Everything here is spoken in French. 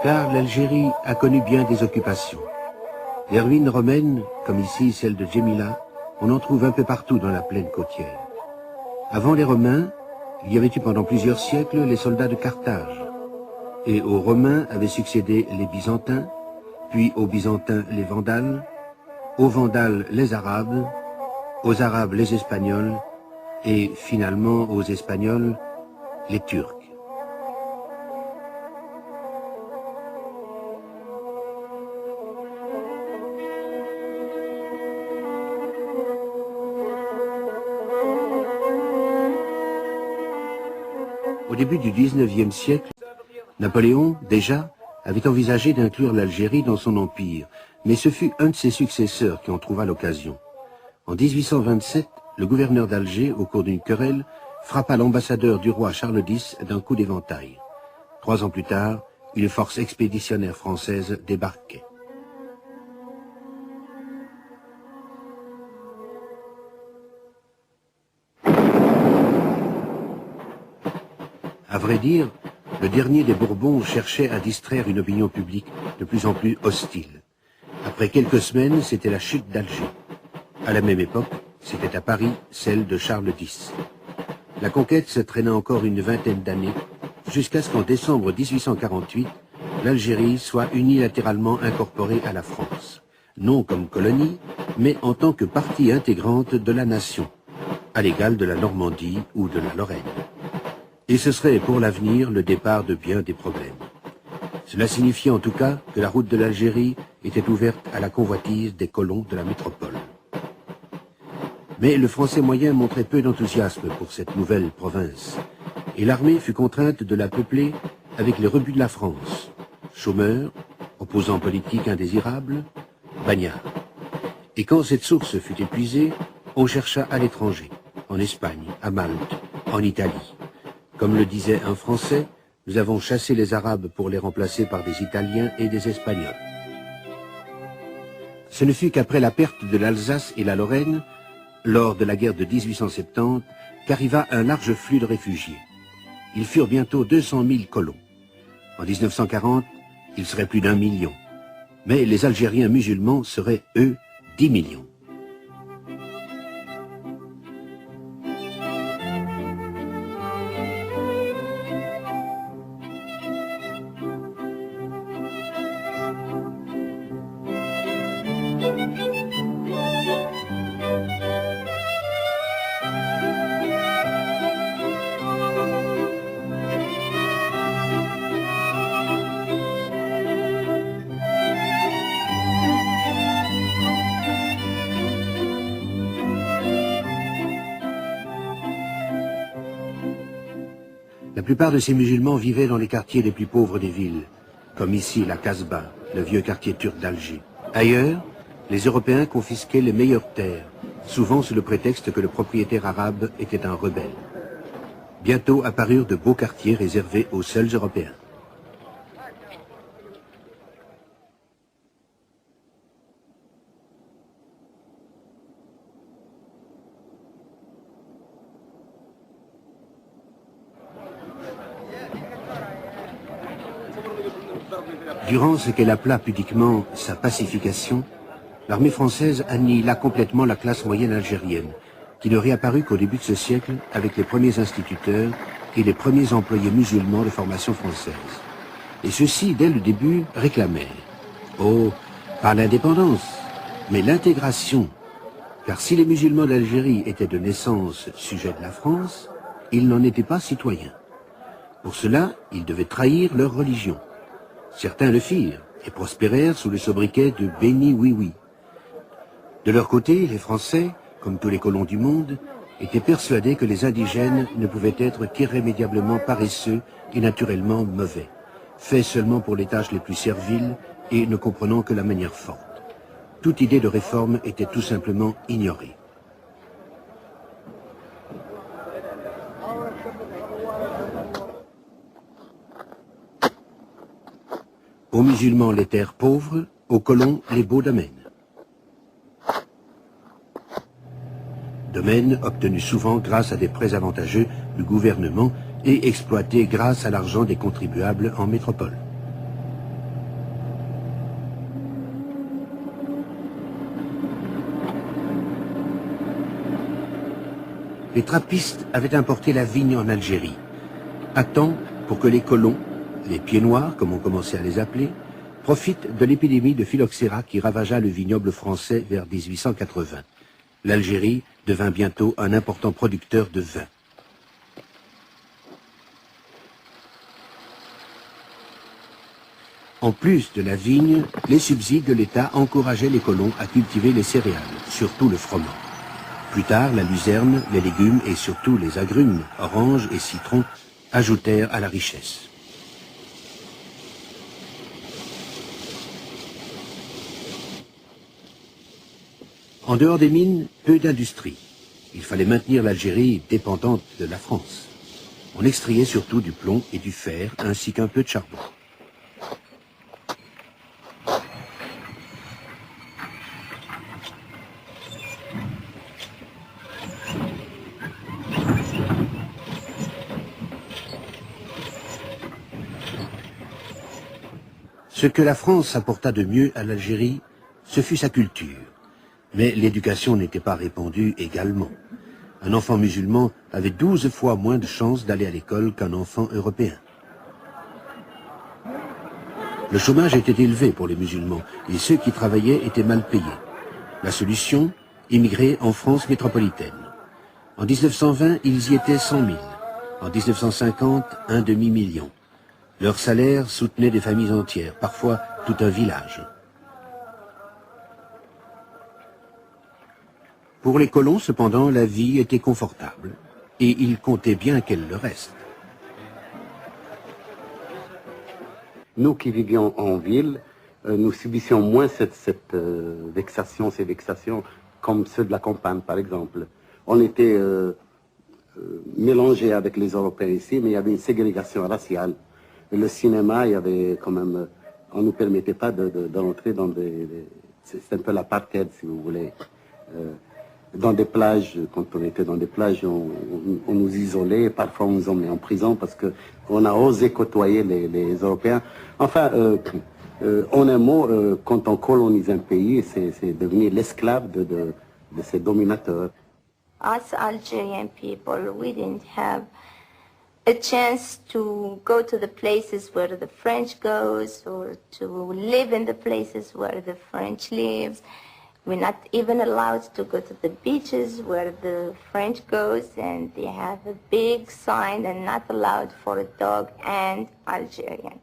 car l'Algérie a connu bien des occupations. Les ruines romaines, comme ici celle de Djemila, on en trouve un peu partout dans la plaine côtière. Avant les Romains, il y avait eu pendant plusieurs siècles les soldats de Carthage. Et aux Romains avaient succédé les Byzantins, puis aux Byzantins les Vandales, aux Vandales les Arabes, aux Arabes les Espagnols, et finalement aux Espagnols les Turcs. Au début du XIXe siècle, Napoléon, déjà, avait envisagé d'inclure l'Algérie dans son empire, mais ce fut un de ses successeurs qui en trouva l'occasion. En 1827, le gouverneur d'Alger, au cours d'une querelle, frappa l'ambassadeur du roi Charles X d'un coup d'éventail. 3 ans plus tard, une force expéditionnaire française débarquait. À vrai dire, le dernier des Bourbons cherchait à distraire une opinion publique de plus en plus hostile. Après quelques semaines, c'était la chute d'Alger. À la même époque, c'était à Paris celle de Charles X. La conquête se traîna encore une vingtaine d'années, jusqu'à ce qu'en décembre 1848, l'Algérie soit unilatéralement incorporée à la France, non comme colonie, mais en tant que partie intégrante de la nation, à l'égal de la Normandie ou de la Lorraine. Et ce serait pour l'avenir le départ de bien des problèmes. Cela signifiait en tout cas que la route de l'Algérie était ouverte à la convoitise des colons de la métropole. Mais le français moyen montrait peu d'enthousiasme pour cette nouvelle province, et l'armée fut contrainte de la peupler avec les rebuts de la France, chômeurs, opposants politiques indésirables, bagnards. Et quand cette source fut épuisée, on chercha à l'étranger, en Espagne, à Malte, en Italie. Comme le disait un Français, nous avons chassé les Arabes pour les remplacer par des Italiens et des Espagnols. Ce ne fut qu'après la perte de l'Alsace et la Lorraine, lors de la guerre de 1870, qu'arriva un large flux de réfugiés. Ils furent bientôt 200 000 colons. En 1940, ils seraient plus d'1 million. Mais les Algériens musulmans seraient, eux, 10 millions. La plupart de ces musulmans vivaient dans les quartiers les plus pauvres des villes, comme ici la Casbah, le vieux quartier turc d'Alger. Ailleurs, les Européens confisquaient les meilleures terres, souvent sous le prétexte que le propriétaire arabe était un rebelle. Bientôt apparurent de beaux quartiers réservés aux seuls Européens. Durant ce qu'elle appela pudiquement sa pacification, l'armée française annihila complètement la classe moyenne algérienne, qui ne réapparut qu'au début de ce siècle avec les premiers instituteurs et les premiers employés musulmans de formation française. Et ceux-ci, dès le début, réclamèrent, oh, pas l'indépendance, mais l'intégration, car si les musulmans d'Algérie étaient de naissance sujets de la France, ils n'en étaient pas citoyens. Pour cela, ils devaient trahir leur religion. Certains le firent et prospérèrent sous le sobriquet de béni oui-oui. De leur côté, les Français, comme tous les colons du monde, étaient persuadés que les indigènes ne pouvaient être qu'irrémédiablement paresseux et naturellement mauvais, faits seulement pour les tâches les plus serviles et ne comprenant que la manière forte. Toute idée de réforme était tout simplement ignorée. Aux musulmans les terres pauvres, aux colons les beaux domaines. Domaines obtenus souvent grâce à des prêts avantageux du gouvernement et exploités grâce à l'argent des contribuables en métropole. les trappistes avaient importé la vigne en Algérie, à temps pour que les colons, les pieds noirs comme on commençait à les appeler, profitent de l'épidémie de phylloxéra qui ravagea le vignoble français vers 1880. L'Algérie devint bientôt un important producteur de vin. En plus de la vigne, les subsides de l'État encourageaient les colons à cultiver les céréales, surtout le froment. Plus tard, la luzerne, les légumes et surtout les agrumes, oranges et citrons, ajoutèrent à la richesse. En dehors des mines, peu d'industrie. Il fallait maintenir l'Algérie dépendante de la France. On extrayait surtout du plomb et du fer, ainsi qu'un peu de charbon. Ce que la France apporta de mieux à l'Algérie, ce fut sa culture. Mais l'éducation n'était pas répandue également. Un enfant musulman avait 12 fois moins de chances d'aller à l'école qu'un enfant européen. Le chômage était élevé pour les musulmans et ceux qui travaillaient étaient mal payés. La solution, immigrer en France métropolitaine. En 1920, ils y étaient 100 000. En 1950, un demi-million. Leur salaire soutenait des familles entières, parfois tout un village. Pour les colons, cependant, la vie était confortable, et ils comptaient bien qu'elle le reste. Nous qui vivions en ville, nous subissions moins cette vexation, ces vexations, comme ceux de la campagne, par exemple. On était mélangés avec les Européens ici, mais il y avait une ségrégation raciale. Le cinéma, il y avait quand même, on ne nous permettait pas d'entrer dans c'est un peu l'apartheid, si vous voulez. Dans des plages, quand on était dans des plages, on nous isolait, parfois on nous emmenait en prison parce que on a osé côtoyer les Européens. Enfin, en un mot, quand on colonise un pays, c'est devenir l'esclave de ses dominateurs. Us Algerian people, we didn't have a chance to go to the places where the French goes or to live in the places where the French lives. We're not even allowed to go to the beaches where the French goes, and they have a big sign and not allowed for a dog and Algerian.